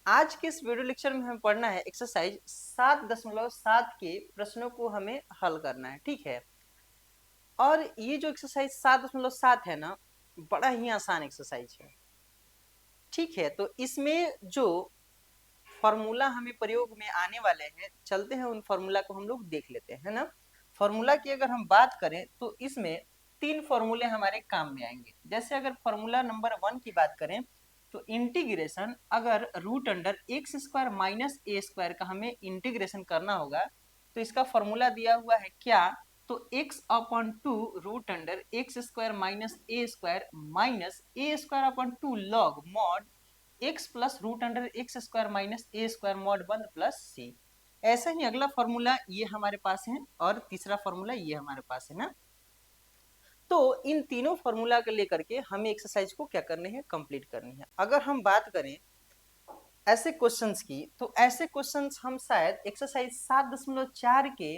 आज के इस वीडियो लेक्चर में हमें पढ़ना है एक्सरसाइज 7.7 के प्रश्नों को हमें हल करना है, ठीक है। और ये जो एक्सरसाइज 7.7 है ना, बड़ा ही आसान एक्सरसाइज है, ठीक है। तो इसमें जो फॉर्मूला हमें प्रयोग में आने वाले हैं, चलते हैं उन फॉर्मूला को हम लोग देख लेते हैं ना। फॉर्मूला की अगर हम बात करें तो इसमें 3 फॉर्मूले हमारे काम में आएंगे। जैसे अगर फॉर्मूला नंबर 1 की बात करें तो इंटीग्रेशन, अगर root under x square minus ए स्क्वायर का हमें इंटीग्रेशन करना होगा तो इसका फॉर्मूला दिया हुआ है क्या, तो x upon 2 root under x square minus ए स्क्वायर माइनस ए square upon 2 log mod x plus root under x square minus ए स्क्वायर मॉड 1 प्लस सी। ऐसा ही अगला फॉर्मूला ये हमारे पास है और तीसरा फॉर्मूला ये हमारे पास है ना। तो इन तीनों फॉर्मूला को लेकर के हमें एक्सरसाइज को क्या करनी है, कंप्लीट करनी है। अगर हम बात करें ऐसे क्वेश्चंस की, तो ऐसे क्वेश्चंस हम शायद एक्सरसाइज 7.4 के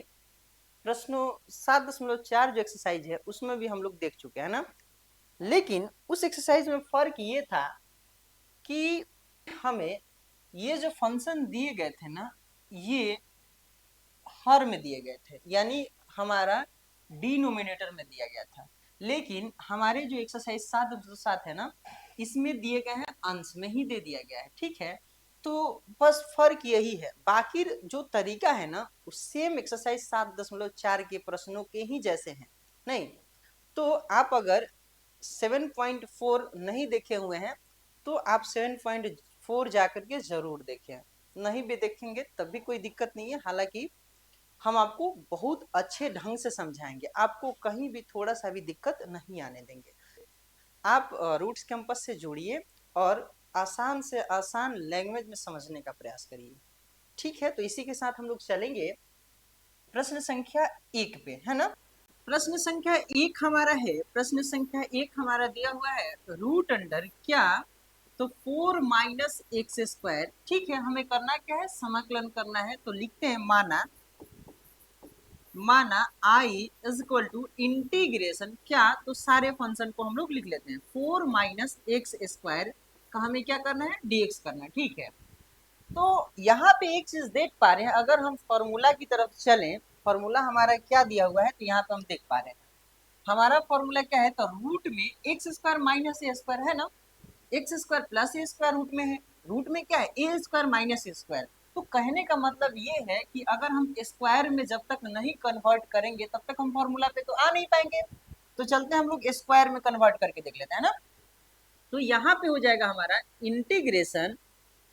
प्रश्नों 7.4 जो एक्सरसाइज है उसमें भी हम लोग देख चुके हैं ना। लेकिन उस एक्सरसाइज में फर्क ये था कि हमें ये जो फंक्शन दिए गए थे ना, ये हर में दिए गए थे, यानी हमारा डिनोमिनेटर में दिया गया था। लेकिन हमारे जो एक्सरसाइज 7.7 है ना, इसमें दिए गए हैं अंश में ही दे दिया गया है, ठीक है। तो बस फर्क यही है, बाकी जो तरीका है ना सेम एक्सरसाइज 7.4 के प्रश्नों के ही जैसे हैं। नहीं तो आप अगर 7.4 नहीं देखे हुए हैं तो आप 7.4 जाकर के जरूर देखें, नहीं भी देखेंगे तब भी कोई दिक्कत नहीं है। हालांकि हम आपको बहुत अच्छे ढंग से समझाएंगे, आपको कहीं भी थोड़ा सा भी दिक्कत नहीं आने देंगे। आप रूट्स कैंपस से जुड़िए और आसान से आसान लैंग्वेज में समझने का प्रयास करिए, ठीक है। तो इसी के साथ हम लोग चलेंगे प्रश्न संख्या 1 पे, है ना। प्रश्न संख्या 1 हमारा है, प्रश्न संख्या 1 हमारा दिया हुआ है रूट अंडर क्या, तो 4 माइनस एक्स स्क्वायर, ठीक है। हमें करना क्या है, समाकलन करना है। तो लिखते हैं माना i is equal to integration क्या, तो सारे फंक्शन को हम लोग लिख लेते हैं। 4 माइनस एक्स स्क्वायर का हमें क्या करना है, dx करना है, ठीक है। तो यहाँ पे एक चीज देख पा रहे हैं, अगर हम फॉर्मूला की तरफ चलें, फॉर्मूला हमारा क्या दिया हुआ है, तो यहाँ पे हम देख पा रहे हैं हमारा फॉर्मूला क्या है, तो रूट में एक्स स्क्वायर माइनस ए स्क्वायर है ना, x square plus a square root में है, रूट में क्या है a square minus A square. तो कहने का मतलब ये है कि अगर हम स्क्वायर में जब तक नहीं कन्वर्ट करेंगे तब तक हम फॉर्मूला पे तो आ नहीं पाएंगे। तो चलते हैं हम लोग स्क्वायर में कन्वर्ट करके देख लेते हैं ना। तो यहाँ पे हो जाएगा हमारा इंटीग्रेशन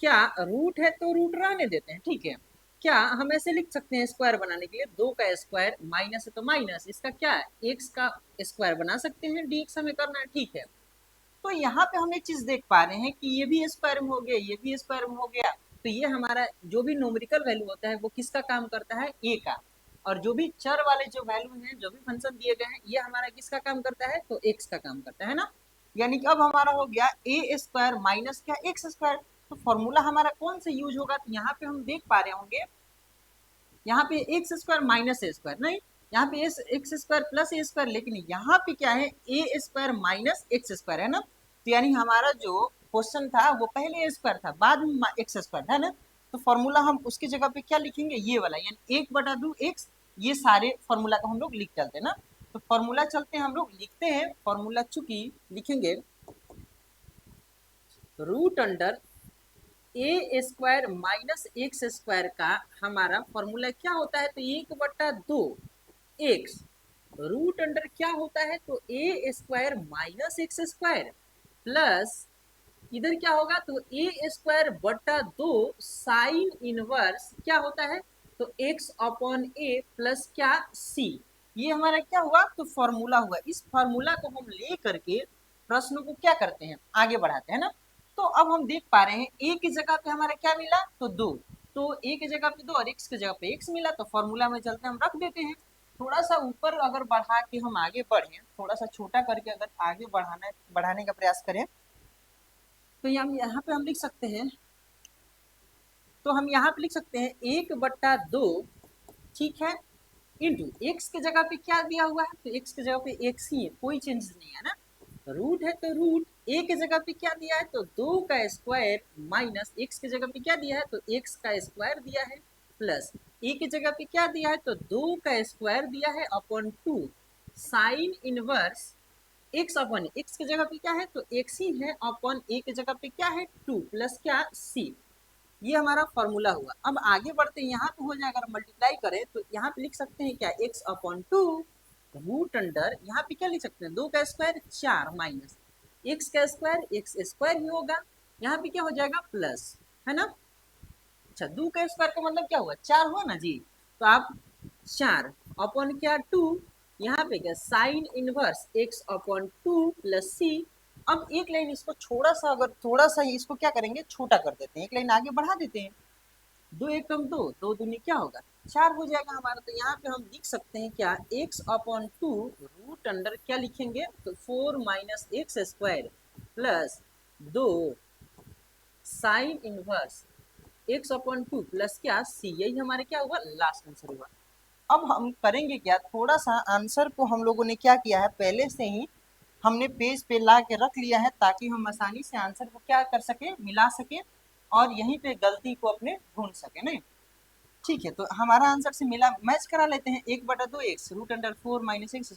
क्या, रूट है तो रूट रहने देते हैं, ठीक है। क्या हम ऐसे लिख सकते हैं स्क्वायर बनाने के लिए, 2 का स्क्वायर माइनस है तो माइनस, इसका क्या है एक्स का स्क्वायर बना सकते हैं, dx हमें करना है, ठीक है। तो यहाँ पे हम एक चीज देख पा रहे हैं कि ये भी स्क्वायर में हो गया, ये भी स्क्वायर में हो गया। तो ये हमारा जो भी न्यूमेरिकल वैल्यू होता है वो किसका काम करता है, ए का। और जो भी चर वाले जो वैल्यू हैं, जो भी फंक्शन दिए गए हैं, ये हमारा किसका काम करता है, तो एक्स का काम करता है ना। यानी कि अब हमारा हो गया ए स्क्वायर माइनस क्या, एक्स स्क्वायर। तो फॉर्मूला हमारा कौन से यूज होगा, तो यहाँ पे हम देख पा रहे होंगे, यहाँ पे एक्स स्क्वायर माइनस ए स्क्वायर नहीं, यहाँ पे x square plus a square, लेकिन यहाँ पे क्या है a square minus x square है ना। तो यानी हमारा जो क्वेश्चन था वो पहले ए स्क्वायर था, बाद में एक्स स्क्वायर है ना। तो फॉर्मूला हम उसकी जगह पे क्या लिखेंगे, ये वाला, यानी 1/2 एक्स, ये सारे फॉर्मूला को हम लोग लिख चलते हैं ना। तो फॉर्मूला चलते हैं हम लोग लिखते हैं, फॉर्मूला चूंकि लिखेंगे रूट अंडर ए स्क्वायर माइनस एक्स स्क्वायर का हमारा फॉर्मूला क्या होता है, तो 1/2 एक्स, रूट अंडर क्या होता है, तो ए square minus x square plus इधर क्या होगा, तो ए स्क्वायर बटा 2 साइन इनवर्स क्या होता है, तो एक्स अपॉन ए प्लस क्या सी। ये हमारा क्या हुआ, तो फॉर्मूला हुआ। इस फॉर्मूला को हम ले करके प्रश्न को क्या करते हैं, आगे बढ़ाते हैं ना। तो अब हम देख पा रहे हैं ए की जगह पे हमारा क्या मिला, तो 2। तो ए की जगह पे 2 और एक्स की जगह पे एक्स मिला, तो फॉर्मूला में चलते हम रख देते हैं। थोड़ा सा ऊपर अगर बढ़ा के हम आगे बढ़े, थोड़ा सा छोटा करके अगर आगे बढ़ाने का प्रयास करें, तो हम यहाँ पे हम लिख सकते हैं, तो हम यहाँ पे लिख सकते हैं 1/2, ठीक है, इंटू एक्स के जगह पे क्या दिया हुआ है, तो एक्स की जगह पे एक्स ही है, कोई चेंजेस नहीं है ना। रूट है तो रूट ए की जगह पे क्या दिया है तो 2 का स्क्वायर माइनस एक्स की जगह पे क्या दिया है तो एक्स का स्क्वायर दिया है प्लस ए की जगह पे क्या दिया है तो 2 का स्क्वायर दिया है upon 2 sine inverse x upon x की जगह पे क्या है तो एक्स ही है अपॉन ए की जगह पे क्या है 2 प्लस क्या सी। ये हमारा फॉर्मूला हुआ। अब आगे बढ़ते हैं, यहाँ पे हो जाएगा, अगर मल्टीप्लाई करें तो यहाँ पे लिख सकते हैं क्या एक्स अपॉन 2 रूट अंडर, यहाँ पे क्या लिख सकते हैं 2 का स्क्वायर 4 माइनस एक्स का स्क्वायर एक्स स्क्वायर ही होगा, यहाँ पे क्या हो जाएगा प्लस, है ना। अच्छा 2 का स्क्वायर का मतलब क्या हुआ 4 हुआ ना जी, तो आप 4 अपॉन क्या 2, यहाँ पे क्या sine inverse x upon 2 plus c. अब एक लाइन इसको थोड़ा सा, अगर थोड़ा सा ही इसको क्या करेंगे छोटा कर देते हैं, एक लाइन आगे बढ़ा देते हैं, 2 एकम 2, 2 दूनी क्या होगा 4 हो जाएगा हमारा। तो यहाँ पे हम लिख सकते हैं क्या x अपॉन 2 रूट अंडर क्या लिखेंगे तो 4 minus x square plus 2 sine inverse x upon 2 plus क्या c, यही हमारे क्या हुआ लास्ट आंसर हुआ। अब हम करेंगे क्या, थोड़ा सा आंसर को हम लोगों ने क्या किया है पहले से ही हमने पेज पे ला के रख लिया है, ताकि हम आसानी से आंसर को क्या कर सके मिला सके और यहीं पे गलती को अपने ढूंढ सके नहीं। ठीक है, तो हमारा आंसर से मिला, मैच करा लेते हैं 1/2 x root under 4 minus x,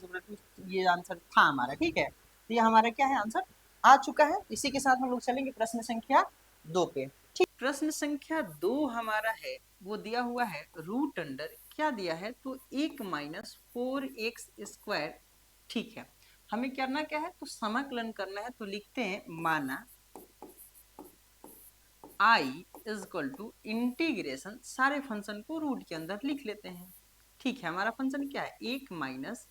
ये आंसर था हमारा। ठीक है, तो ये हमारा क्या है आंसर आ चुका है। इसी के साथ हम लोग चलेंगे प्रश्न संख्या 2 पे। ठीक, प्रश्न संख्या 2 हमारा है, वो दिया हुआ है रूट अंडर क्या दिया है तो 1 माइनस 4x स्क्वायर। ठीक है, हमें करना क्या है तो समाकलन करना है, तो लिखते हैं माना I is equal to integration, सारे फंक्शन को रूट के अंदर लिख लेते हैं। ठीक है, हमारा फंक्शन क्या है 1 माइनस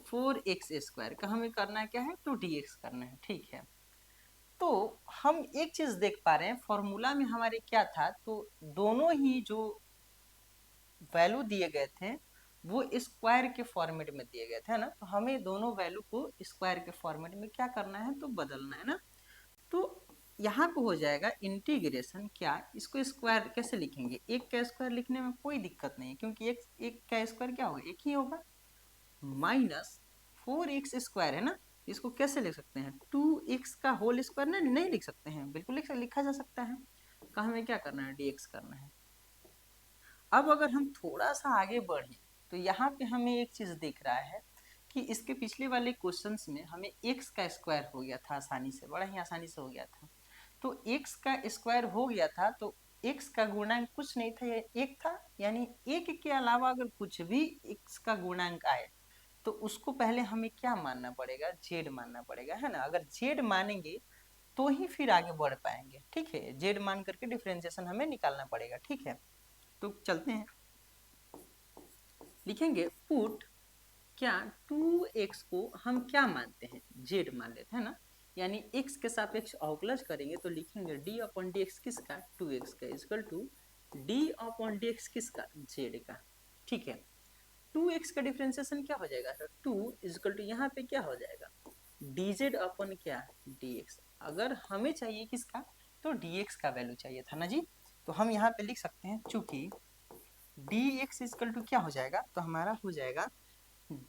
4x स्क्वायर का हमें करना क्या है तो dx करना है। ठीक है, तो हम एक चीज देख पा रहे हैं फॉर्मूला में हमारे क्या था, तो दोनों ही जो वैल्यू दिए गए थे वो स्क्वायर के फॉर्मेट में दिए गए थे ना, तो हमें दोनों वैल्यू को स्क्वायर के फॉर्मेट में क्या करना है तो बदलना है ना। तो यहाँ पे हो जाएगा इंटीग्रेशन क्या, इसको स्क्वायर कैसे लिखेंगे, एक का स्क्वायर लिखने में कोई दिक्कत नहीं है, क्योंकि एक का स्क्वायर क्या होगा एक ही होगा, माइनस 4x स्क्वायर है ना, इसको कैसे लिख सकते हैं 2x का होल स्क्वायर, नहीं नहीं लिख सकते हैं, बिल्कुल लिखा जा सकता है। कहाँ हमें क्या करना है dx करना है। अब अगर हम थोड़ा सा आगे बढ़े तो यहाँ पे हमें एक चीज दिख रहा है कि इसके पिछले वाले क्वेश्चंस में हमें x का स्क्वायर हो गया था आसानी से, बड़ा ही आसानी से हो गया था। तो x का स्क्वायर हो गया था तो x का गुणांक कुछ नहीं था, ये एक था, यानी एक के अलावा अगर कुछ भी x का गुणांक आए तो उसको पहले हमें क्या मानना पड़ेगा z मानना पड़ेगा, है ना। अगर z मानेंगे तो ही फिर आगे बढ़ पाएंगे। ठीक है, z मान करके डिफरेंशिएशन हमें निकालना पड़ेगा। ठीक है, तो चलते हैं, लिखेंगे पुट क्या 2x को हम क्या मानते हैं z मान लेते हैं ना, यानी x के सापेक्ष अवकलज करेंगे तो लिखेंगे d अपॉन डी एक्स किसका 2x का equal to d upon D X किसका z का। ठीक है, 2x का डिफरेंशिएशन क्या हो जाएगा 2 इक्वल टू यहाँ पे क्या हो जाएगा dz अपॉन क्या dx। अगर हमें चाहिए किसका तो dx का वैल्यू चाहिए था ना जी, तो हम यहाँ पे लिख सकते हैं चूंकि dx इक्वल टू क्या हो जाएगा तो हमारा हो जाएगा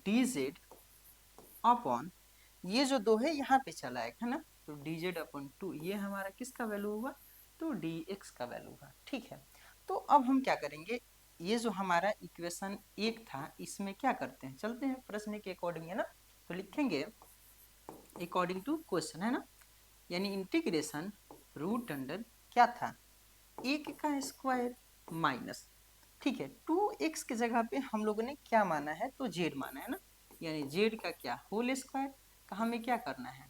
dz अपॉन ये जो दो है यहाँ पे चला है ना, तो dz अपॉन 2 ये हमारा किसका वैल्यू होगा तो dx का वैल्यू होगा। ठीक है, तो अब हम क्या करेंगे, ये जो हमारा इक्वेशन एक था इसमें क्या करते हैं, चलते हैं प्रश्न के अकॉर्डिंग, है ना। तो लिखेंगे अकॉर्डिंग टू क्वेश्चन, है ना, यानी इंटीग्रेशन रूट अंडर क्या था एक का स्क्वायर माइनस, ठीक है 2x की जगह पे हम लोगों ने क्या माना है तो z माना है ना, यानी z का क्या होल स्क्वायर का हमें क्या करना है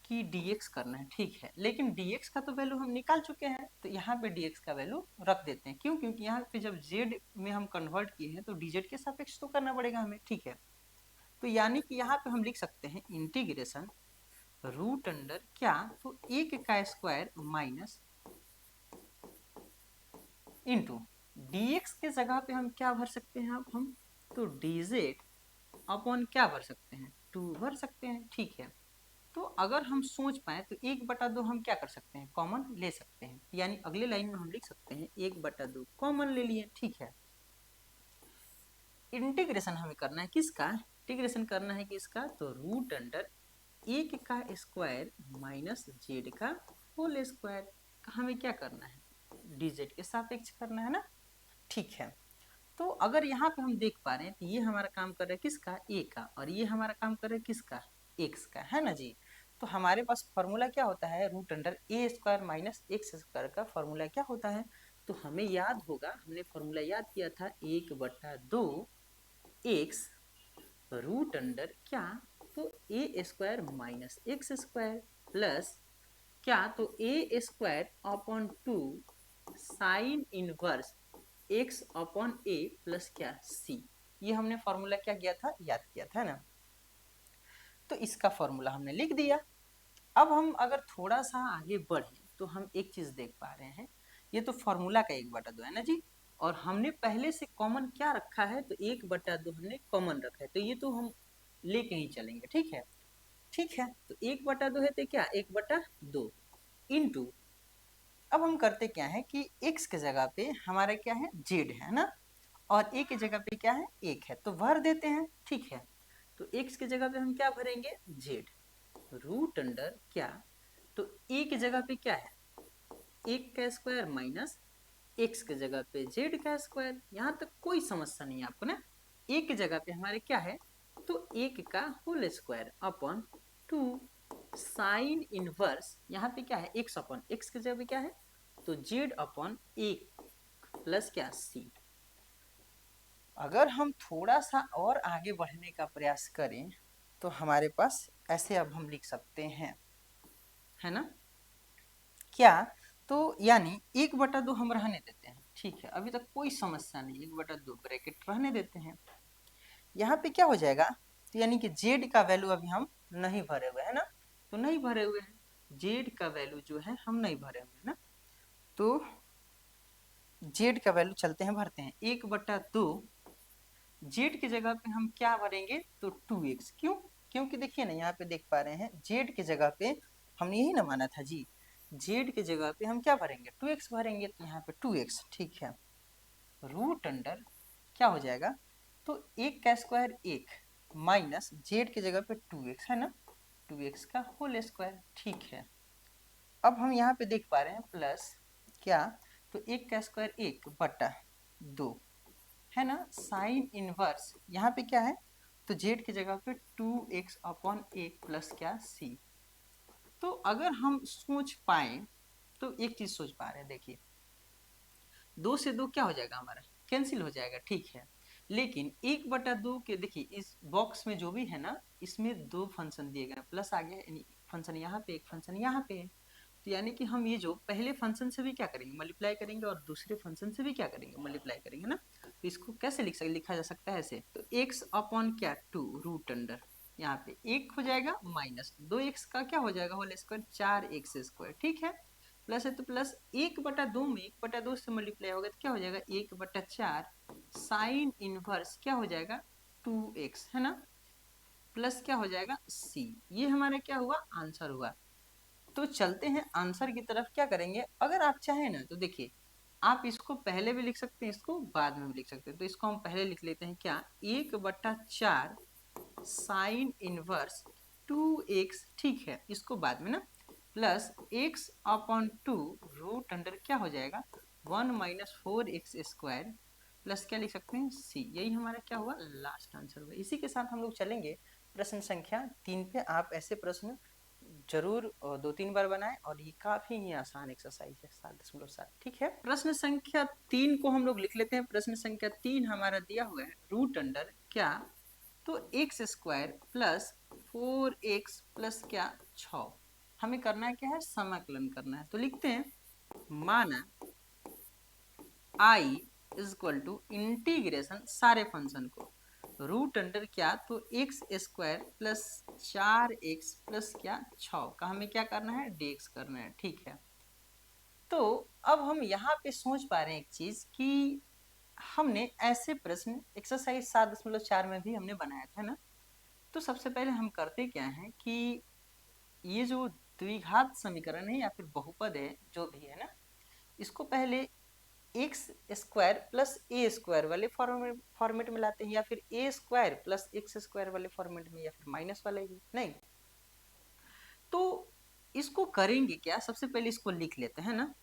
कि dx करना है। ठीक है, लेकिन dx का तो वैल्यू हम निकाल चुके हैं, तो यहाँ पे dx का वैल्यू रख देते हैं, क्यों, क्योंकि यहाँ पे जब z में हम कन्वर्ट किए हैं तो dz के सापेक्ष तो करना पड़ेगा हमें। ठीक है, तो यानी कि यहाँ पे हम लिख सकते हैं इंटीग्रेशन रूट अंडर क्या तो एक का स्क्वायर माइनस इंटू dx के जगह पे हम क्या भर सकते हैं, अब हम तो dz अपॉन क्या भर सकते हैं 2 भर सकते हैं। ठीक है, तो अगर हम सोच पाए तो 1/2 हम क्या कर सकते हैं कॉमन ले सकते हैं, यानी अगले लाइन में हम लिख सकते हैं 1/2 कॉमन ले लिए। ठीक है, इंटीग्रेशन हमें करना है किसका, इंटीग्रेशन करना है किसका तो रूट अंडर एक का स्क्वायर माइनस जेड का होल स्क्वायर हमें क्या करना है, dz के सापेक्ष करना है ना। ठीक है, तो अगर यहाँ पे हम देख पा रहे हैं तो ये हमारा काम कर रहा है किसका, a का, और ये हमारा काम कर रहा है किसका, x का, है ना जी। तो हमारे पास फॉर्मूला क्या होता है, रूट अंडर ए स्क्वायर माइनस एक्स स्क्वायर का फॉर्मूला क्या होता है। तो हमें याद होगा, हमने फॉर्मूला याद किया था 1/2 एक्स रूट अंडर क्या, तो ए square minus x square plus क्या, तो ए square upon 2 sine inverse x upon A plus क्या सी। ये हमने फॉर्मूला क्या किया था, याद किया था ना। तो इसका फॉर्मूला हमने लिख दिया। अब हम अगर थोड़ा सा आगे बढ़े तो हम एक चीज देख पा रहे हैं, ये तो फॉर्मूला का 1/2 है ना जी, और हमने पहले से कॉमन क्या रखा है, तो 1/2 हमने कॉमन रखा है, तो ये तो हम लेके ही चलेंगे। ठीक है, ठीक है, तो 1/2 है तो क्या 1/2 इंटू, अब हम करते क्या है कि x के जगह पे हमारा क्या है z है ना, और a की जगह पे क्या है 1 है, तो भर देते हैं। ठीक है, तो x की जगह पे हम क्या भरेंगे, z रूट अंडर क्या, तो a की जगह पे क्या है 1 का स्क्वायर माइनस x की जगह पे z का स्क्वायर। यहाँ तक कोई समस्या नहीं है आपको ना। a की जगह पे हमारे क्या है, तो 1 का whole square upon 2 sine inverse, यहाँ पे क्या है x अपॉन x की जगह पे क्या है, तो z अपॉन a प्लस क्या c। अगर हम थोड़ा सा और आगे बढ़ने का प्रयास करें तो हमारे पास ऐसे अब हम लिख सकते हैं, है ना क्या, तो यानी 1/2 हम रहने देते हैं। ठीक है, अभी तक कोई समस्या नहीं, 1/2 ब्रैकेट रहने देते हैं। यहाँ पे क्या हो जाएगा, तो यानी कि z का वैल्यू अभी हम नहीं भरे हुए है ना, तो नहीं भरे हुए हैं, z का वैल्यू जो है हम नहीं भरे हुए हैं ना, तो z का वैल्यू चलते हैं भरते हैं 1/2, z की जगह पे हम क्या भरेंगे, तो 2x, क्यों, क्योंकि देखिए ना यहाँ पे देख पा रहे हैं z की जगह पे हमने यही ना माना था जी, z की जगह पे हम क्या भरेंगे 2x भरेंगे, तो यहाँ पे 2x। ठीक है, रूट अंडर क्या हो जाएगा, तो 1 का स्क्वायर 1 माइनस z की जगह पे 2x है ना, 2x का होल स्क्वायर। ठीक है, अब हम यहाँ पे देख पा रहे हैं प्लस क्या, तो 1 का स्क्वायर 1/2 है ना, साइन इनवर्स यहाँ पे क्या है, तो z की जगह पे 2x अपॉन 1 प्लस क्या c। तो अगर हम सोच पाए तो एक चीज सोच पा रहे हैं, देखिए 2 से 2 क्या हो जाएगा हमारा, कैंसिल हो जाएगा। ठीक है, लेकिन 1/2 के देखिए इस बॉक्स में जो भी है ना, इसमें 2 फंक्शन दिए गए, प्लस आ गया, यानी फंक्शन यहाँ पे एक फंक्शन यहाँ पे है, तो यानी कि हम ये जो पहले फंक्शन से भी क्या करेंगे मल्टीप्लाई करेंगे, और दूसरे फंक्शन से भी क्या करेंगे मल्टीप्लाई करेंगे ना। तो इसको कैसे लिखा जा सकता है ऐसे, तो x अपॉन क्या 2 रूट अंडर, यहाँ पे 1 हो जाएगा माइनस 2x का क्या हो जाएगा होल स्क्वायर 4x स्क्वायर। ठीक है, प्लस है तो प्लस 1/2 में 1/2 से मल्टीप्लाई होगा तो क्या हो जाएगा 1/4 साइन इनवर्स क्या हो जाएगा 2x है ना, प्लस क्या हो जाएगा c। ये हमारा क्या हुआ आंसर हुआ। तो चलते हैं आंसर की तरफ, क्या करेंगे अगर आप चाहें ना, तो देखिए आप इसको पहले भी लिख सकते हैं, इसको बाद में भी लिख सकते हैं, तो इसको हम पहले लिख लेते हैं क्या 1/4 साइन इनवर्स 2x। ठीक है, इसको बाद में ना, plus x upon 2 root under क्या हो जाएगा 1 माइनस 4x स्क्वायर प्लस क्या लिख सकते हैं c। यही हमारा क्या हुआ लास्ट आंसर हुआ। इसी के साथ हम लोग चलेंगे प्रश्न संख्या 3 पे। आप ऐसे प्रश्न जरूर 2-3 बार बनाएं, और ये काफी ही आसान एक्सरसाइज है 7.7। ठीक है, प्रश्न संख्या 3 को हम लोग लिख लेते हैं। प्रश्न संख्या 3 हमारा दिया हुआ है रूट अंडर क्या, तो x square plus 4x plus क्या 6। हमें करना है क्या है समाकलन करना है, तो लिखते हैं माना i is equal to integration सारे फंक्शन को रूट अंडर क्या, तो x square plus 4x plus क्या 6 का हमें क्या करना है dx करना है। ठीक है, तो अब हम यहाँ पे सोच पा रहे हैं एक चीज कि हमने ऐसे प्रश्न एक्सरसाइज 7.4 में भी हमने बनाया था ना। तो सबसे पहले हम करते क्या है कि ये जो द्विघात समीकरण है या फिर बहुपद है जो भी है ना, इसको पहले x square plus a square वाले फॉर्मेट में लाते हैं, या फिर ए स्क्वायर प्लस एक्स स्क्वायर वाले फॉर्मेट में, या फिर माइनस वाले भी नहीं, तो इसको करेंगे क्या, सबसे पहले इसको लिख लेते हैं ना,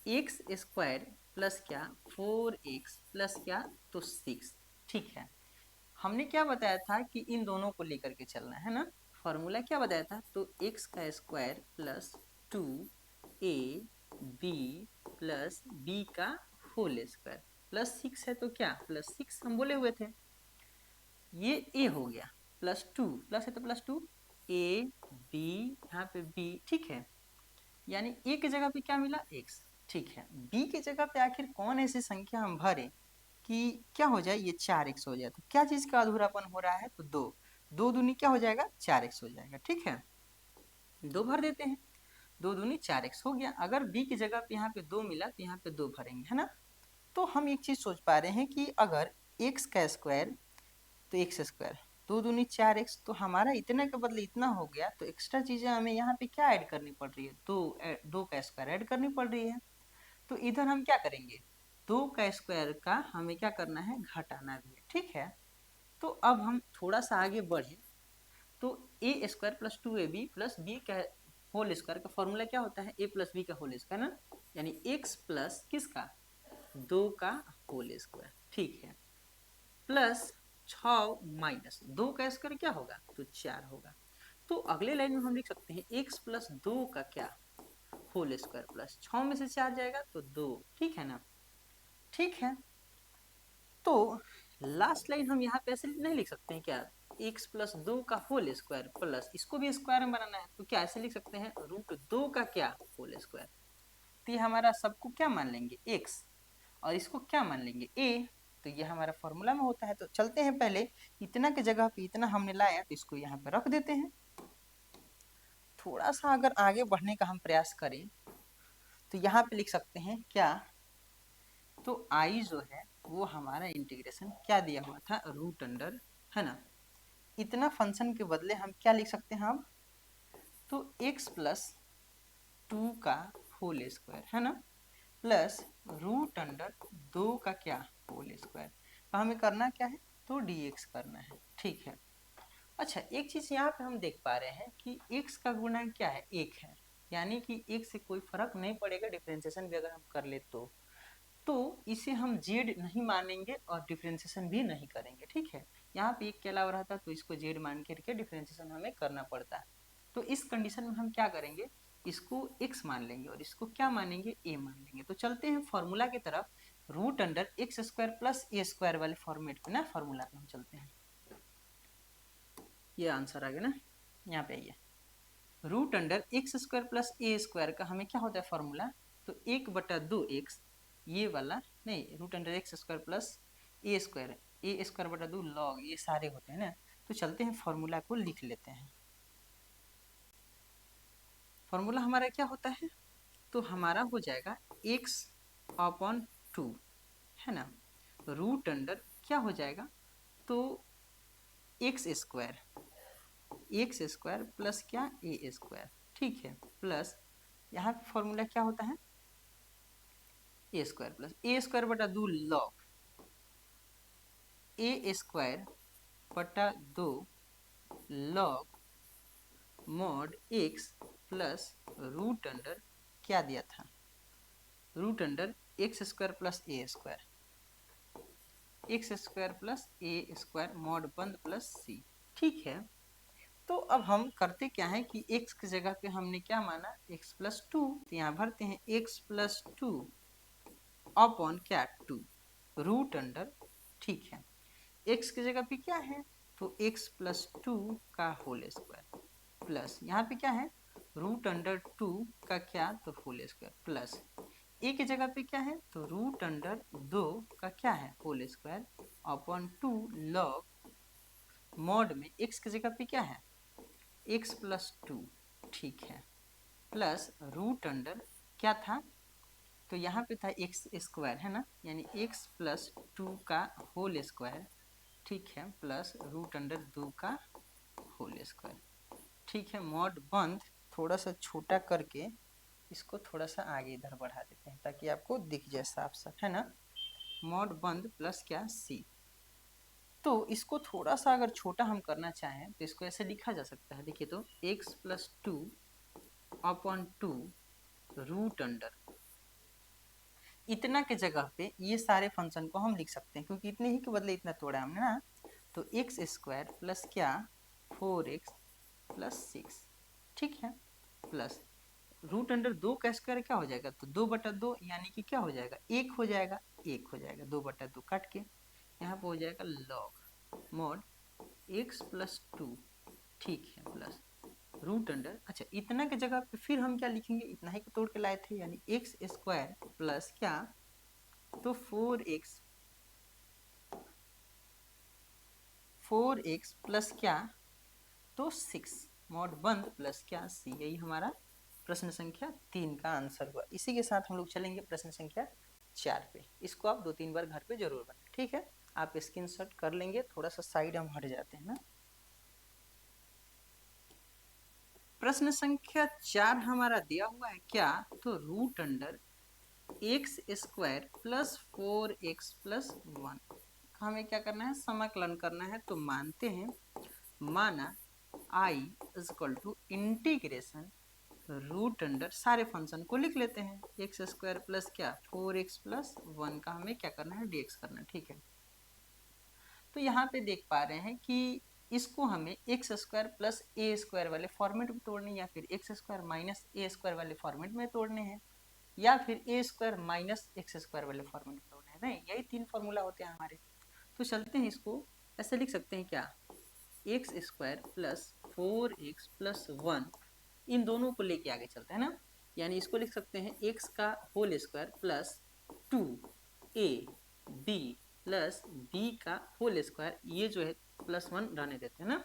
एक्स स्क्वायर प्लस क्या 4x प्लस क्या तो 6। ठीक है, हमने क्या बताया था कि इन दोनों को लेकर के चलना है ना, फॉर्मूला क्या बताया था, तो x का square plus 2a b plus b का होल स्क्वायर प्लस 6 है तो क्या प्लस 6 हम बोले हुए थे, ये a हो गया, प्लस 2 प्लस है तो प्लस 2 a b, यहाँ पे b, ठीक है, यानी a की जगह पे क्या मिला x। ठीक है, b की जगह पे आखिर कौन ऐसी संख्या हम भरे कि क्या हो जाए, ये 4x हो जाए, तो क्या चीज का अधूरापन हो रहा है, तो दो, दो दूनी क्या हो जाएगा 4x हो जाएगा। ठीक है, दो भर देते हैं, दो दूनी 4x हो गया। अगर b की जगह पे यहाँ पे दो मिला तो यहाँ पे दो भरेंगे, है ना। तो हम एक चीज सोच पा रहे हैं कि अगर x का स्क्वायर तो एक्स स्क्वायर, दो दूनी 4x, तो हमारा इतने के बदले इतना हो गया, तो एक्स्ट्रा चीजें हमें यहाँ पे क्या ऐड करनी पड़ रही है, दो का स्क्वायर ऐड करनी पड़ रही है। तो इधर हम क्या करेंगे, दो का स्क्वायर का हमें क्या करना है, घटाना भी है। ठीक है, तो अब हम थोड़ा सा आगे बढ़े, तो ए square plus 2ab plus b का होल स्क्वायर का फॉर्मूला क्या होता है, ए प्लस बी का होल स्क्वायर ना, यानी x प्लस किसका, दो का होल स्क्वायर। ठीक है, प्लस 6 माइनस दो का स्क्वायर क्या होगा, तो 4 होगा। तो अगले लाइन में हम लिख सकते हैं x प्लस दो का क्या होल स्क्वायर प्लस 6 में से 4 जाएगा तो 2। ठीक है ना, ठीक है, तो लास्ट लाइन हम यहाँ पे ऐसे नहीं लिख सकते हैं क्या, x प्लस दो का होल स्क्वायर प्लस इसको भी स्क्वायर में बनाना है, तो क्या ऐसे लिख सकते हैं रूट दो का क्या होल स्क्वायर। तो ये हमारा सबको क्या मान लेंगे x, और इसको क्या मान लेंगे a, तो ये हमारा फॉर्मूला में होता है। तो चलते हैं, पहले इतना की जगह पे इतना हमने लाया तो इसको यहाँ पे रख देते हैं। थोड़ा सा अगर आगे बढ़ने का हम प्रयास करें तो यहाँ पे लिख सकते हैं क्या, तो आई जो है वो हमारा इंटीग्रेशन क्या दिया हुआ था, रूट अंडर, है ना। इतना फंक्शन के बदले हम क्या लिख सकते हैं अब, तो x प्लस टू का होल स्क्वायर, है ना, प्लस रूट अंडर दो का क्या होल स्क्वायर। तो हमें करना क्या है, तो dx करना है। ठीक है, अच्छा एक चीज यहाँ पे हम देख पा रहे हैं कि x का गुणा क्या है, एक है, यानी कि एक से कोई फर्क नहीं पड़ेगा, डिफरेंशिएशन भी अगर हम कर ले तो इसे हम जेड नहीं मानेंगे और डिफरेंशिएशन भी नहीं करेंगे। ठीक है, यहाँ पे एक के अलावा रहता तो इसको जेड मान करके डिफरेंशिएशन हमें करना पड़ता है। तो इस कंडीशन में हम क्या करेंगे, इसको x मान लेंगे और इसको क्या मानेंगे, a मान लेंगे। तो चलते हैं फॉर्मूला की तरफ, root under x square plus a square वाले फॉर्मेट में ना, फॉर्मूला में हम चलते हैं। ये आंसर आ गया ना, यहाँ पे आइए, root under x square plus a square का हमें क्या होता है फॉर्मूला, तो 1/2x, ये वाला नहीं, root under x square plus a square बटा 2 लॉग, ये सारे होते हैं ना। तो चलते हैं फॉर्मूला को लिख लेते हैं। फॉर्मूला हमारा क्या होता है, तो हमारा हो जाएगा x अपॉन 2, है ना, रूट अंडर क्या हो जाएगा, तो एक्स स्क्वायर प्लस क्या ए स्क्वायर। ठीक है, प्लस यहाँ पे फॉर्मूला क्या होता है, a square plus a square बटा 2 लॉग ए स्क्वायर बटा 2 log mod x plus root under क्या दिया था, root under x square plus a square, x square plus a square mod बंद प्लस सी। ठीक है, तो अब हम करते क्या है कि x की जगह पे हमने क्या माना, x प्लस टू, तो यहाँ भरते हैं x प्लस टू अपॉन क्या 2 रूट अंडर। ठीक है, x की जगह पे क्या है, तो x प्लस टू का होल स्क्वायर प्लस यहाँ पे क्या है, रूट अंडर 2 का क्या, तो होल स्क्वायर प्लस a की जगह पे क्या है, तो रूट अंडर 2 का क्या है whole square upon 2 log mod में x की जगह पे क्या है, x प्लस टू। ठीक है, प्लस रूट अंडर क्या था, तो यहाँ पे था एक्स स्क्वायर, है ना, यानी x प्लस टू का होल स्क्वायर। ठीक है, प्लस रूट अंडर 2 का होल स्क्वायर। ठीक है, मॉड बंद, थोड़ा सा छोटा करके इसको थोड़ा सा आगे इधर बढ़ा देते हैं ताकि आपको दिख जाए साफ साफ, है ना, मॉड बंद प्लस क्या सी। तो इसको थोड़ा सा अगर छोटा हम करना चाहें तो इसको ऐसे लिखा जा सकता है, देखिए तो x plus 2 upon 2 root under, इतना के जगह पे ये सारे फंक्शन को हम लिख सकते हैं क्योंकि इतने ही के बदले इतना तोड़ा हमने ना। तो एक्स स्क्वायर प्लस क्या 4x प्लस 6, ठीक है, प्लस रूट अंडर 2 का स्क्वायर क्या हो जाएगा, तो 2/2 यानी कि क्या हो जाएगा, 1 हो जाएगा, 1 हो जाएगा, 2/2 काट के यहाँ पे हो जाएगा लॉग मॉड x प्लस 2, ठीक है, प्लस रूट अंडर, अच्छा इतना के जगह पे फिर हम क्या लिखेंगे, इतना ही को तोड़ के लाए थे, यानी एक्स स्क्वायर प्लस क्या, तो 4x प्लस क्या, तो 6 मॉड बंद प्लस क्या सी, यही हमारा प्रश्न संख्या 3 का आंसर हुआ। इसी के साथ हम लोग चलेंगे प्रश्न संख्या 4 पे। इसको आप 2-3 बार घर पे जरूर बनाएं, ठीक है। आप स्क्रीनशॉट कर लेंगे, थोड़ा सा साइड हम हट जाते हैं ना। प्रश्न संख्या 4 हमारा दिया हुआ है क्या, तो root under x square plus 4x plus 1, हमें क्या करना है, समाकलन करना है। तो मानते हैं, माना i is equal to integration root under, सारे फंक्शन को लिख लेते हैं, एक्स स्क्वायर प्लस क्या 4x प्लस 1 का हमें क्या करना है, dx करना है, ठीक है। तो यहाँ पे देख पा रहे हैं कि इसको हमें x square plus a square वाले फॉर्मेट में तोड़ने, या फिर एक्स स्क्वायर माइनस ए स्क्वायर वाले फॉर्मेट में तोड़ने हैं, या फिर ए स्क्वायर माइनस एक्स स्क्वायर वाले फॉर्मेट में तोड़ने हैं, नहीं यही 3 फॉर्मूला होते हैं हमारे। तो चलते हैं, इसको ऐसे लिख सकते हैं क्या, x square plus 4x plus 1, इन दोनों को लेके आगे चलते हैं ना, यानी इसको लिख सकते हैं x का whole square plus 2ab plus b का होल स्क्वायर, ये जो है प्लस 1 रहने देते हैं ना।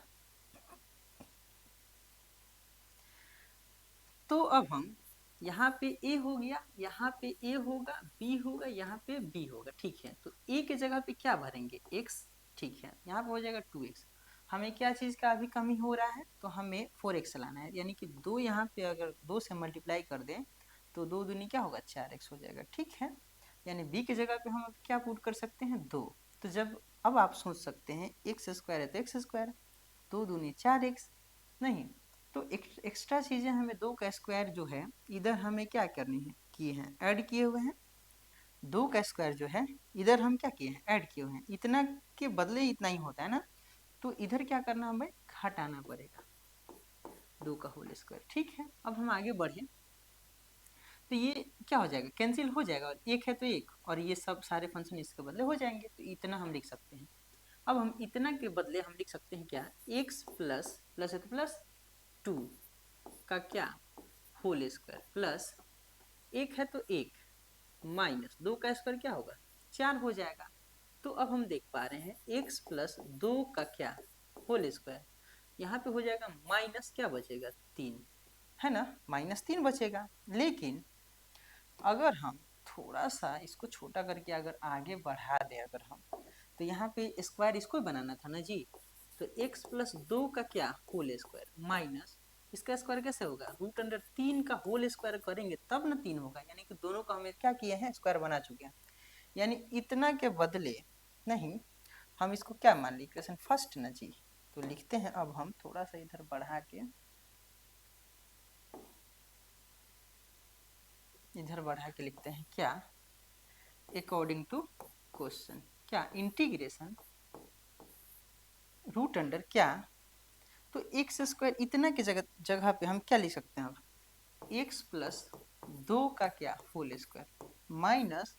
तो अब हम यहाँ पे a हो गया, यहाँ पे a होगा, b होगा, यहाँ पे b होगा, ठीक है। तो a के जगह पे क्या भरेंगे, x, ठीक है, यहाँ पे हो जाएगा 2x। हमें क्या चीज़ का अभी कमी हो रहा है, तो हमें 4x लाना है, यानी कि 2 यहाँ पे अगर 2 से मल्टीप्लाई कर दें तो 2 दूनी क्या होगा 4x हो जाएगा, ठीक है। यानी b की जगह पे हम अब क्या पुट कर सकते हैं 2। तो जब अब आप सोच सकते हैं एक्स स्क्वायर है तो एक्स स्क्वायर, 2 दूनी 4x, नहीं तो एक्स्ट्रा चीज़ें हमें 2 का स्क्वायर जो है इधर हमें क्या करनी है, किए हैं, ऐड किए हुए हैं। 2 का स्क्वायर जो है इधर हम क्या किए हैं, ऐड किए हुए हैं, इतना के बदले इतना ही होता है ना। तो इधर क्या करना हमें, घटाना पड़ेगा 2 का होल स्क्वायर, ठीक है। अब हम आगे बढ़े तो ये क्या हो जाएगा, कैंसिल हो जाएगा, और एक है तो एक, और ये सब सारे फंक्शन इसके बदले हो जाएंगे, तो इतना हम लिख सकते हैं। अब हम इतना के बदले हम लिख सकते हैं क्या, x प्लस प्लस है तो प्लस 2 का क्या होल स्क्वायर प्लस, एक है तो एक, माइनस 2 का स्क्वायर क्या होगा 4 हो जाएगा। तो अब हम देख पा रहे हैं x प्लस 2 का क्या होल स्क्वायर, यहाँ पे हो जाएगा माइनस क्या बचेगा 3, है ना, -3 बचेगा। लेकिन अगर हम थोड़ा सा इसको छोटा करके अगर आगे बढ़ा दें अगर हम, तो यहाँ पे स्क्वायर इसको ही बनाना था ना जी। तो x प्लस 2 का क्या होल स्क्वायर माइनस इसका स्क्वायर कैसे होगा, रूट अंडर 3 का होल स्क्वायर करेंगे तब ना 3 होगा, यानी कि दोनों का हमें क्या किए हैं, स्क्वायर बना चुके हैं। यानी इतना के बदले नहीं, हम इसको क्या मान ली, इक्वेशन फर्स्ट ना जी। तो लिखते हैं अब हम थोड़ा सा इधर बढ़ा के, इधर बढ़ा के लिखते हैं क्या, अकॉर्डिंग टू क्वेश्चन क्या, इंटीग्रेशन रूट अंडर क्या, तो एक्स स्क्वायर इतना के जगह पे हम क्या लिख सकते हैं, अब एक्स प्लस 2 का क्या whole square minus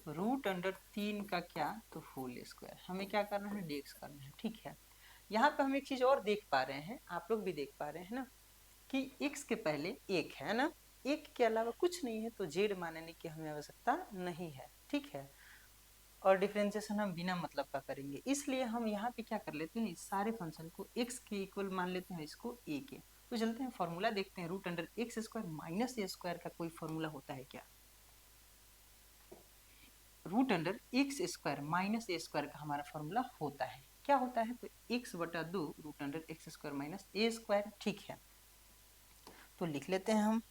root under 3 का क्या, तो होल स्क्वायर, हमें क्या करना है, dx करना है, ठीक है। यहाँ पे हम एक चीज और देख पा रहे हैं, आप लोग भी देख पा रहे हैं ना, कि x के पहले एक है ना, एक के अलावा कुछ नहीं है, तो z मानने की हमें आवश्यकता नहीं है, ठीक है। और डिफरेंशिएशन हम बिना मतलब का करेंगे, इसलिए हम यहाँ पे क्या कर लेते हैं, इस सारे फंक्शन को x के इक्वल मान लेते हैं, इसको a के। तो चलते हैं फॉर्मूला देखते हैं, root under x square minus ए स्क्वायर का कोई फॉर्मूला होता है क्या, root under x square minus ए स्क्वायर का हमारा फॉर्मूला होता है, क्या होता है, तो x/2 root under x square minus ए स्क्वायर, ठीक है। तो लिख लेते हैं हम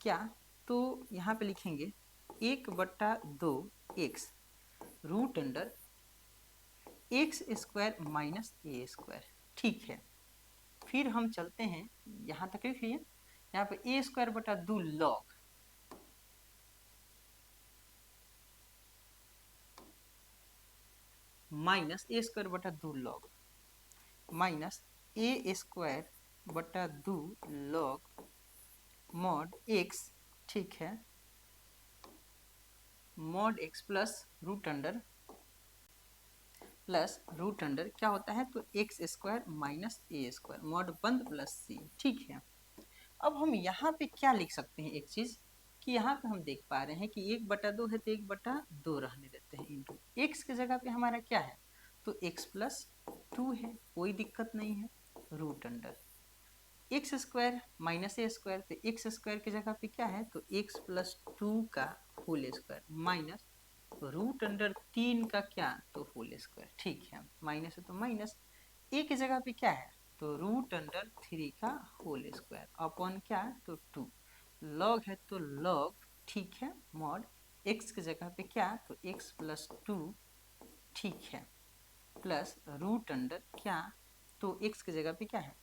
क्या, तो यहाँ पे लिखेंगे 1/2 x root under x square minus ए स्क्वायर, ठीक है। फिर हम चलते हैं, यहाँ तक लिखिए, यहाँ पे ए स्क्वायर बटा 2 लॉग माइनस ए स्क्वायर बटा 2 लॉग माइनस ए स्क्वायर बटा 2 लॉग मॉड एक्स, ठीक है, mod x plus root under क्या होता है, तो एक्स स्क्वायर माइनस ए स्क्वायर मॉड बंद प्लस सी, ठीक है। अब हम यहाँ पे क्या लिख सकते हैं, एक चीज कि यहाँ पे हम देख पा रहे हैं कि 1/2 है तो 1/2 रहने देते हैं, इंटू एक्स की जगह पे हमारा क्या है, तो एक्स प्लस 2 है, कोई दिक्कत नहीं है, root under x square minus ए स्क्वायर, तो एक्स स्क्वायर की जगह पे क्या है, तो एक्स प्लस 2 का whole square minus root under 3 का क्या, तो होल स्क्वायर, ठीक है। माइनस है तो माइनस, ए की जगह पे क्या है, तो रूट अंडर 3 का होल स्क्वायर अपॉन क्या, तो 2 लॉग है तो लॉग, ठीक है, मॉड एक्स की जगह पे क्या, तो एक्स प्लस 2, ठीक है, प्लस रूट अंडर क्या, तो एक्स की जगह पे क्या है,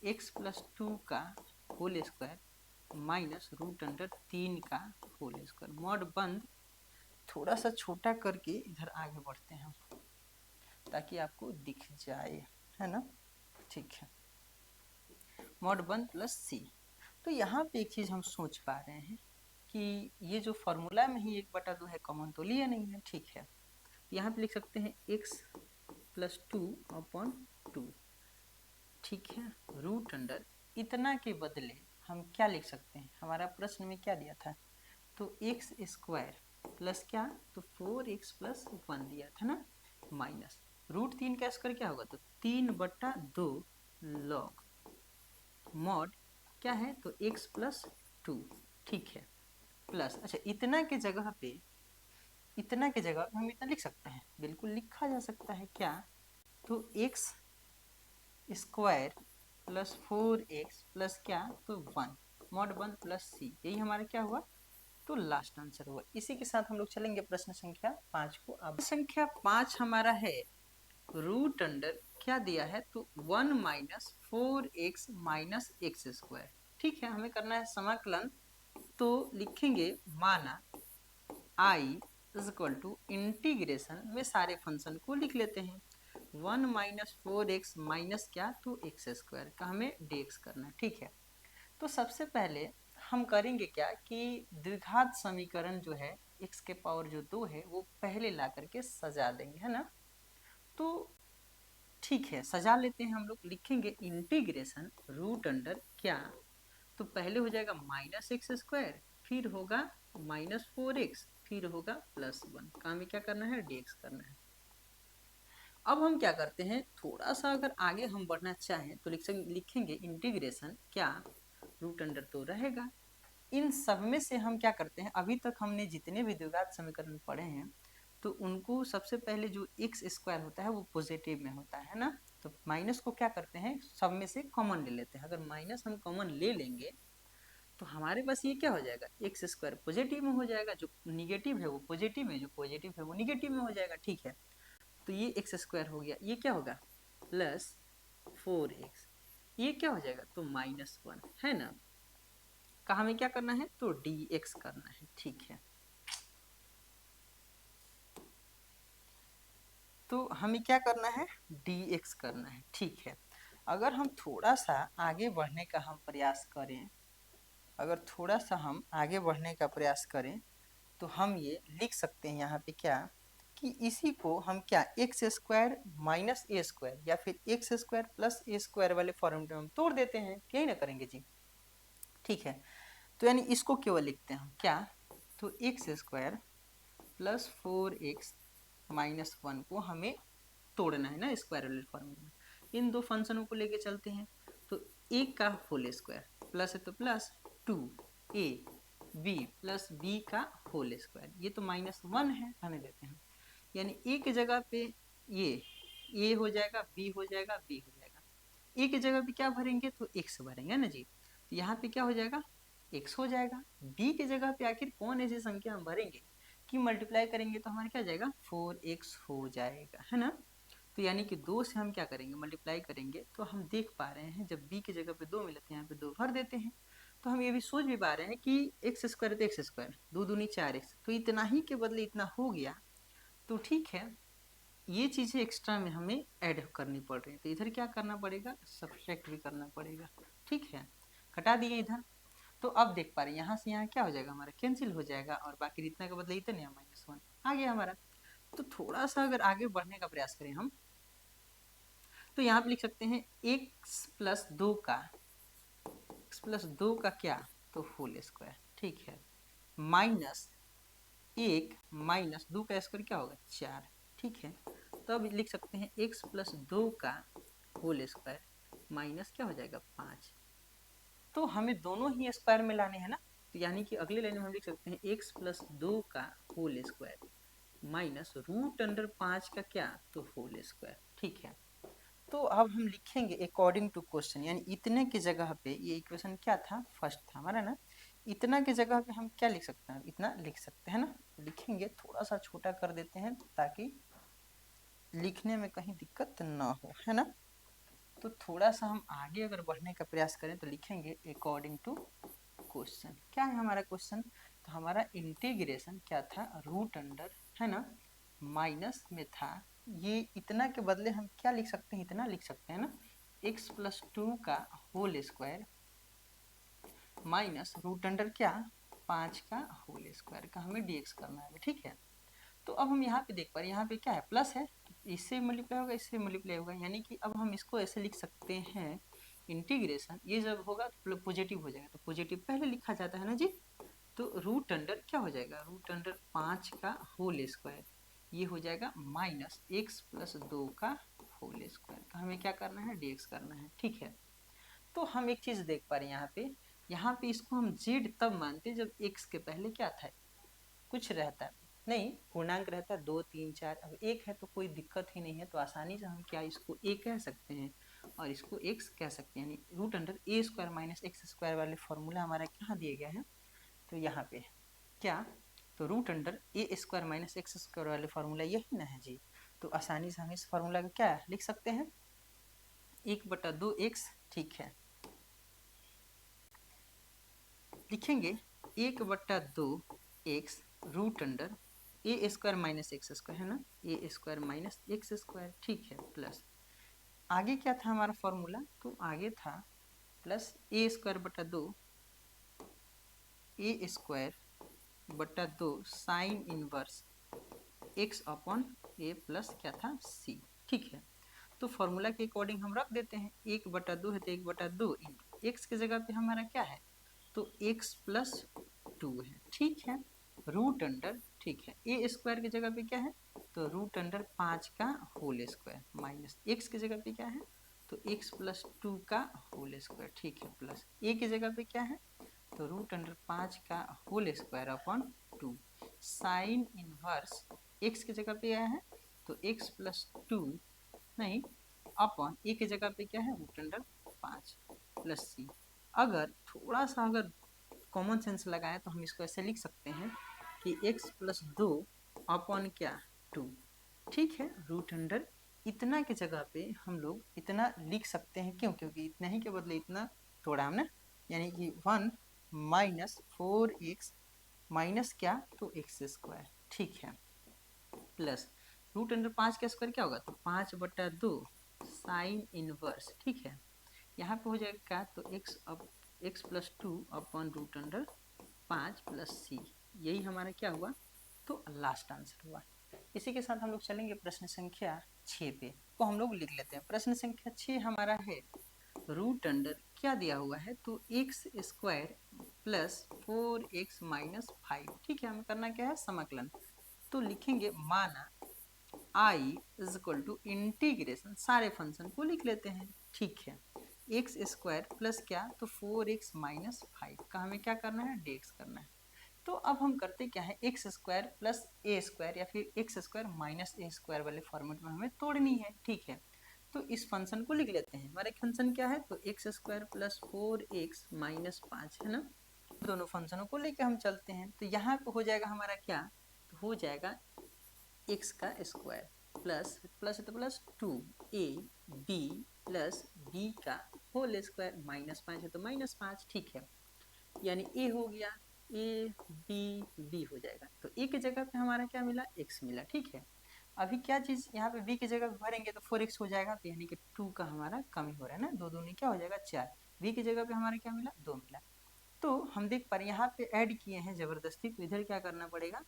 एक्स प्लस 2 का whole square minus root under 3 का होल स्क्वायर, मॉड बंद। थोड़ा सा छोटा करके इधर आगे बढ़ते हैं ताकि आपको दिख जाए, है ना, ठीक है, मॉड 1 प्लस सी। तो यहाँ पे एक चीज हम सोच पा रहे हैं कि ये जो फॉर्मूला में ही 1/2 है, कॉमन तो लिया नहीं है, ठीक है। यहाँ पे लिख सकते हैं x प्लस 2 अपॉन 2, ठीक है, रूट अंडर इतना के बदले हम क्या लिख सकते हैं, हमारा प्रश्न में क्या दिया था, तो एक्स स्क्वायर प्लस क्या, तो 4x प्लस 1 दिया था ना, माइनस रूट 3 का स्क्वायर क्या होगा, तो 3/2 लॉग मॉड क्या है, तो x प्लस 2, ठीक है, प्लस, अच्छा इतना के जगह पे हम इतना लिख सकते हैं, बिल्कुल लिखा जा सकता है क्या, तो x square plus 4x plus क्या, तो 1 मॉड 1 प्लस सी, यही हमारा क्या हुआ, तो लास्ट आंसर हुआ। इसी के साथ हम लोग चलेंगे प्रश्न संख्या 5 को। अब संख्या 5 हमारा है, रूट अंडर क्या दिया है, तो 1 minus 4x minus x square, ठीक है, हमें करना है समाकलन, तो लिखेंगे माना i is equal to integration में सारे फंक्शन को लिख लेते हैं, 1 माइनस 4x माइनस क्या, तो एक्स स्क्वायर का हमें dx करना है, ठीक है। तो सबसे पहले हम करेंगे क्या कि द्विघात समीकरण जो है x के पावर जो 2 है वो पहले ला करके सजा देंगे, है ना, तो ठीक है, सजा लेते हैं हम लोग, लिखेंगे इंटीग्रेशन रूट अंडर क्या, तो पहले हो जाएगा माइनस एक्स स्क्वायर, फिर होगा माइनस 4x, फिर होगा प्लस 1 का हमें क्या करना है, dx करना है। अब हम क्या करते हैं, थोड़ा सा अगर आगे हम बढ़ना चाहें तो लिखेंगे इंटीग्रेशन क्या, रूट अंडर तो रहेगा, इन सब में से हम क्या करते हैं, अभी तक हमने जितने भी द्विघात समीकरण पढ़े हैं तो उनको सबसे पहले जो एक्स स्क्वायर होता है वो पॉजिटिव में होता है ना, तो माइनस को क्या करते हैं, सब में से कॉमन ले लेते हैं, अगर माइनस हम कॉमन ले लेंगे तो हमारे पास ये क्या हो जाएगा, एक्स स्क्वायर पॉजिटिव में हो जाएगा, जो निगेटिव है वो पॉजिटिव में, जो पॉजिटिव है वो निगेटिव में हो जाएगा, ठीक है। तो ये एक्स स्क्वायर हो गया, ये क्या होगा प्लस 4x, ये क्या हो जाएगा, तो -1, है ना, का हमें क्या करना है, तो dx करना है, ठीक है। तो हमें क्या करना है, dx करना है, ठीक है। अगर हम थोड़ा सा आगे बढ़ने का हम प्रयास करें, अगर थोड़ा सा हम आगे बढ़ने का प्रयास करें तो हम ये लिख सकते हैं यहाँ पे क्या, कि इसी को हम क्या एक्स स्क्वायर माइनस ए स्क्वायर या फिर x square plus a square वाले फॉर्म में हम तोड़ देते हैं, यही ना करेंगे जी, ठीक है। तो यानी इसको केवल लिखते हैं हम क्या, तो x square plus 4x minus 1 को हमें तोड़ना है ना स्क्वायर वाले फॉर्मूले में, इन दो फंक्शनों को लेके चलते हैं, तो एक का होल स्क्वायर प्लस है तो plus 2a b plus b का होल स्क्वायर, ये तो -1 है, रहने देते हैं, यानी a की जगह पे ये a हो जाएगा, b हो जाएगा, b हो जाएगा, a की जगह पे क्या भरेंगे, तो x भरेंगे ना जी, तो यहाँ पे क्या हो जाएगा, x हो जाएगा, b की जगह पे आखिर कौन ऐसी संख्या हम भरेंगे कि मल्टीप्लाई करेंगे तो हमारा क्या जाएगा 4x हो जाएगा, है ना। तो यानी कि 2 से हम क्या करेंगे, मल्टीप्लाई करेंगे। तो हम देख पा रहे हैं जब b की जगह पे 2 मिले तो यहाँ पे 2 भर देते हैं। तो हम ये भी सोच भी पा रहे हैं कि एक्स स्क्वायर तो एक्स स्क्वायर, 2 दूनी 4x, तो इतना ही के बदले इतना हो गया। तो ठीक है, ये चीज़ें एक्स्ट्रा में हमें ऐड करनी पड़ रही है, तो इधर क्या करना पड़ेगा, सब्ट्रैक्ट भी करना पड़ेगा। ठीक है, घटा दिए इधर। तो अब देख पा रहे हैं यहाँ से यहाँ क्या हो जाएगा, हमारा कैंसिल हो जाएगा और बाकी इतना के बदले इतने -1 आ गया हमारा। तो थोड़ा सा अगर आगे बढ़ने का प्रयास करें हम, तो यहाँ पे लिख सकते हैं x+2 का क्या, तो होल स्क्वायर। ठीक है, माइनस 1 माइनस 2 का स्क्वायर क्या होगा, 4। ठीक है, तो अब लिख सकते हैं x+2 का होल स्क्वायर माइनस क्या हो जाएगा, 5। तो हमें दोनों ही स्क्वायर में लाने हैं ना, तो यानी कि अगले लाइन में हम लिख सकते हैं x+2 का होल स्क्वायर माइनस √5 का क्या, तो होल स्क्वायर। ठीक है, तो अब हम लिखेंगे अकॉर्डिंग टू क्वेश्चन, यानी इतने की जगह पे, ये इक्वेशन क्या था, फर्स्ट था हमारा ना, इतना की जगह पे हम क्या लिख सकते हैं, इतना लिख सकते हैं ना। लिखेंगे, थोड़ा सा छोटा कर देते हैं ताकि लिखने में कहीं दिक्कत ना हो, है ना। तो थोड़ा सा हम आगे अगर बढ़ने का प्रयास करें तो लिखेंगे अकॉर्डिंग टू क्वेश्चन। क्या है हमारा क्वेश्चन, तो हमारा इंटीग्रेशन क्या था, रूट अंडर, है ना, माइनस में था, ये इतना के बदले हम क्या लिख सकते हैं, इतना लिख सकते हैं ना, x+2 का whole square minus root under क्या, 5 का होल स्क्वायर का हमें dx करना है। ठीक है, तो अब हम यहाँ पे देख पा रहे हैं, यहाँ पे क्या है, प्लस है, इससे मल्टीप्लाई होगा, इससे मल्टीप्लाई होगा, यानी कि अब हम इसको ऐसे लिख सकते हैं, इंटीग्रेशन ये जब होगा तो पॉजिटिव हो जाएगा, तो पॉजिटिव पहले लिखा जाता है ना जी। तो रूट अंडर क्या हो जाएगा, रूट अंडर 5 का होल स्क्वायर, ये हो जाएगा माइनस x+2 का होल स्क्वायर का हमें क्या करना है, dx करना है। ठीक है, तो हम एक चीज देख पा रहे हैं यहाँ पे इसको हम z तब मानते जब x के पहले क्या था, कुछ रहता है, नहीं पूर्णांक रहता है, 2 3 4, अब 1 है तो कोई दिक्कत ही नहीं है, तो आसानी से हम क्या इसको a कह सकते हैं और इसको x कह सकते हैं, यानी root under a² minus x² वाले फॉर्मूला हमारा कहाँ दिए गए हैं, तो यहाँ पे क्या, तो root under a² minus x² वाले फॉर्मूला यही ना है जी। तो आसानी से हम इस फॉर्मूला को क्या लिख सकते हैं, 1/2x। ठीक है, लिखेंगे 1/2x root under a² minus x² है ना, a² माइनस x²। ठीक है, प्लस आगे क्या था हमारा फॉर्मूला, तो आगे था plus a²/2 a²/2 sine inverse x/a plus क्या था, c। ठीक है, तो फॉर्मूला के अकॉर्डिंग हम रख देते हैं, 1/2 है तो 1/2 इंटू एक्स की जगह पे हमारा क्या है, तो x+2 है। ठीक है, रूट अंडर, ठीक है, a² की जगह पे क्या है, तो रूट अंडर 5 का होल स्क्वायर माइनस x की जगह पे क्या है, तो x+2 का होल स्क्वायर। ठीक है, प्लस a की जगह पे क्या है, तो रूट अंडर 5 का whole square upon 2 sine inverse x की जगह पे क्या है, तो x+2 नहीं अपॉन a की जगह पे क्या है, रूट अंडर 5 प्लस c। अगर थोड़ा सा अगर कॉमन सेंस लगाए तो हम इसको ऐसे लिख सकते हैं कि x+2 अपॉन क्या, 2। ठीक है, रूट अंडर इतना की जगह पे हम लोग इतना लिख सकते हैं, क्यों, क्योंकि इतना ही के बदले इतना तोड़ा हमने, यानी कि 1 माइनस 4x माइनस क्या, तो x²। ठीक है, प्लस रूट अंडर 5 का स्क्वायर क्या होगा, तो 5/2 साइन इनवर्स। ठीक है, यहाँ पे हो जाएगा क्या, तो x+2 upon root under 5 plus c, यही हमारा क्या हुआ, तो लास्ट आंसर हुआ। इसी के साथ हम लोग चलेंगे प्रश्न संख्या 6 पे, तो हम लोग लिख लेते हैं। प्रश्न संख्या 6 हमारा है, रूट अंडर क्या दिया हुआ है, तो x² प्लस 4x माइनस 5। ठीक है, हमें करना क्या है, समाकलन। तो लिखेंगे माना i is equal to integration, सारे फंक्शन को लिख लेते हैं। ठीक है, x² प्लस क्या, तो 4x माइनस 5 का हमें क्या करना है, dx करना है। तो अब हम करते क्या है, x² प्लस a² या फिर x² माइनस a² वाले फॉर्मेट में हमें तोड़नी है। ठीक है, तो इस फंक्शन को लिख लेते हैं। हमारा फंक्शन क्या है, तो x² प्लस 4x माइनस 5 है ना, दोनों फंक्शनों को लेके हम चलते हैं। तो यहाँ पे हो जाएगा हमारा क्या, तो हो जाएगा x का स्क्वायर प्लस प्लस है तो प्लस 2ab प्लस b का होल स्क्वायर, -5 है तो -5, ठीक है। यानी a हो गया, a b b हो जाएगा। तो a की जगह पे हमारा क्या मिला, x मिला, ठीक है। अभी क्या चीज यहाँ पे b की जगह पे भरेंगे तो 4x हो जाएगा, तो यानी कि 2 का हमारा कमी हो रहा है ना, 2 दूनी क्या हो जाएगा 4। b की जगह पे हमारा क्या मिला, 2 मिला। तो हम देख पा रहे हैं यहाँ पे ऐड किए हैं जबरदस्ती, तो इधर क्या करना पड़ेगा,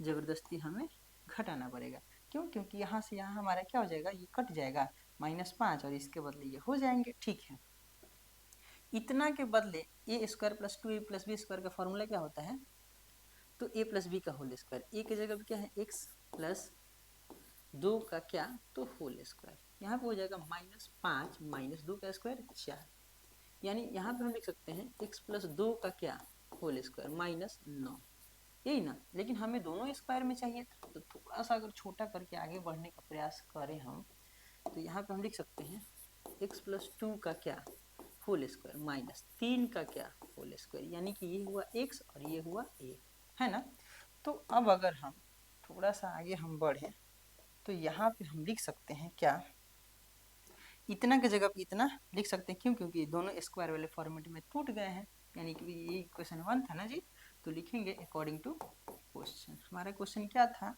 जबरदस्ती हमें घटाना पड़ेगा। क्यों, क्योंकि यहाँ से यहाँ हमारा क्या हो जाएगा, ये कट जाएगा -5 और इसके बदले ये हो जाएंगे, ठीक है। इतना के बदले a square plus 2a plus b square का फॉर्मूला क्या होता है, तो a प्लस बी का होल स्क्वायर, ए की जगह पे क्या है x प्लस 2 का क्या, तो होल स्क्वायर। यहाँ पे हो जाएगा -5 माइनस 2 का स्क्वायर 4, यानी यहाँ पे हम लिख सकते हैं x प्लस 2 का क्या, होल स्क्वायर -9, यही ना। लेकिन हमें दोनों स्क्वायर में चाहिए था, तो थोड़ा सा अगर छोटा करके आगे बढ़ने का प्रयास करें हम, तो यहाँ पे हम लिख सकते हैं x प्लस 2 का क्या, होल स्क्वायर -3 का क्या, होल स्क्वायर, यानी कि ये हुआ x और ये हुआ a, है ना। तो अब अगर हम थोड़ा सा आगे हम बढ़े, तो यहाँ पे हम लिख सकते हैं क्या, इतना की जगह पे इतना लिख सकते हैं। क्यों, क्योंकि दोनों स्क्वायर वाले फॉर्मेट में टूट गए हैं, यानी कि ये क्वेश्चन 1 था ना जी। तो लिखेंगे अकॉर्डिंग टू क्वेश्चन, हमारा क्वेश्चन क्या था,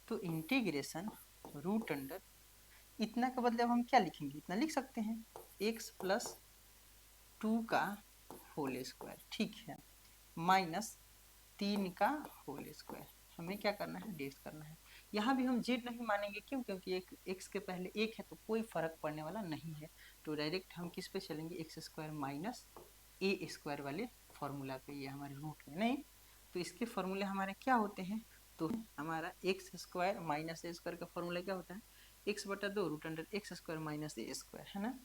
तो इंटीग्रेशन रूट अंडर, इतना के बदले अब हम क्या लिखेंगे, इतना लिख सकते हैं x प्लस 2 का होल स्क्वायर, ठीक है, -3 का होल स्क्वायर। हमें क्या करना है, डेट करना है। यहाँ भी हम जेड नहीं मानेंगे, क्यों, क्योंकि एक एक्स के पहले एक है, तो कोई फर्क पड़ने वाला नहीं है। तो डायरेक्ट हम किस पे चलेंगे, एक्स स्क्वायर माइनस ए स्क्वायर वाले फॉर्मूला पे, ये हमारे रूट में नहीं। तो इसके फॉर्मूले हमारे क्या होते हैं, तो हमारा एक्स स्क्वायर माइनस ए स्क्वायर का फॉर्मूला क्या होता है, एक्स बटा 2 root under x square minus ए स्क्वायर, है ना,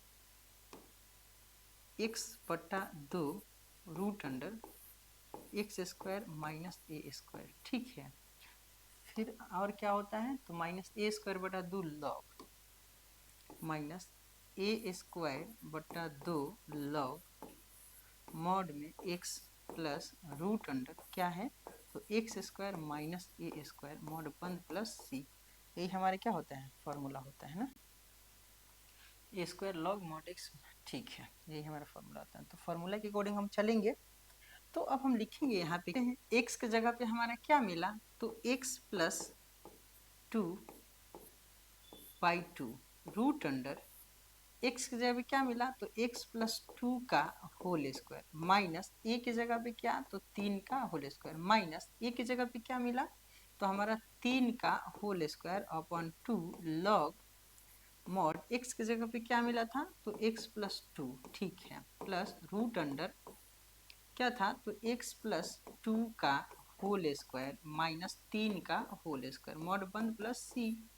एक्स बटा 2 root under x square minus ए स्क्वायर, ठीक है। फिर और क्या होता है, तो -a² बटा 2 लॉग माइनस ए स्क्वायर बटा 2 लॉग मॉड में x प्लस रूट अंडर क्या है, तो एक्स स्क्वायर माइनस ए स्क्वायर मॉड बंद प्लस सी, यही हमारे क्या होता है, फॉर्मूला होता है ना, ए स्क्वायर लॉग मॉड x, ठीक है, यही हमारा फॉर्मूला होता है। तो फॉर्मूला के अकॉर्डिंग हम चलेंगे। तो अब हम लिखेंगे यहाँ पे x के जगह पे हमारा क्या मिला, तो x plus 2/2 root under x की जगह पे क्या मिला, तो x प्लस 2 का होल स्क्वायर माइनस a की जगह पे क्या, तो 3 का होल स्क्वायर माइनस a की जगह पे क्या मिला, तो हमारा 3 का whole square upon 2 log mod x की जगह पे क्या मिला था, तो x प्लस 2, ठीक है, प्लस रूट अंडर क्या था, तो x प्लस 2 का होल स्क्वायर माइनस 3 का होल स्क्वायर मॉड बंद प्लस सी।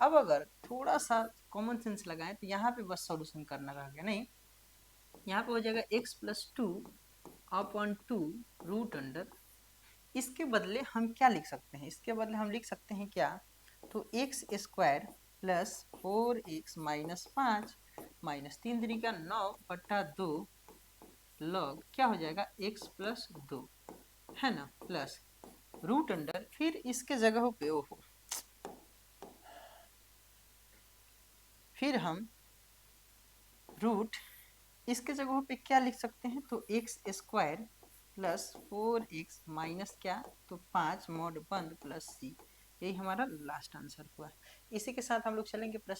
अब अगर थोड़ा सा कॉमन सेंस लगाएं, तो यहाँ पे बस सॉल्यूशन करना रह गया, नहीं, यहाँ पे हो जाएगा x plus 2 upon 2 root under, इसके बदले हम क्या लिख सकते हैं, इसके बदले हम लिख सकते हैं क्या, तो x square plus 4x minus 5 minus 3 3 9 बटा 2 लॉग क्या हो जाएगा x प्लस 2, है ना, प्लस रूट अंडर, फिर इसके जगह पे ओहो, फिर हम रूट इसके जगह पे क्या लिख सकते हैं, तो x square plus 4x minus क्या, तो 5 मॉड बंद प्लस सी, यही हमारा लास्ट आंसर हुआ। इसी के साथ हम लोग चलेंगे प्रश्न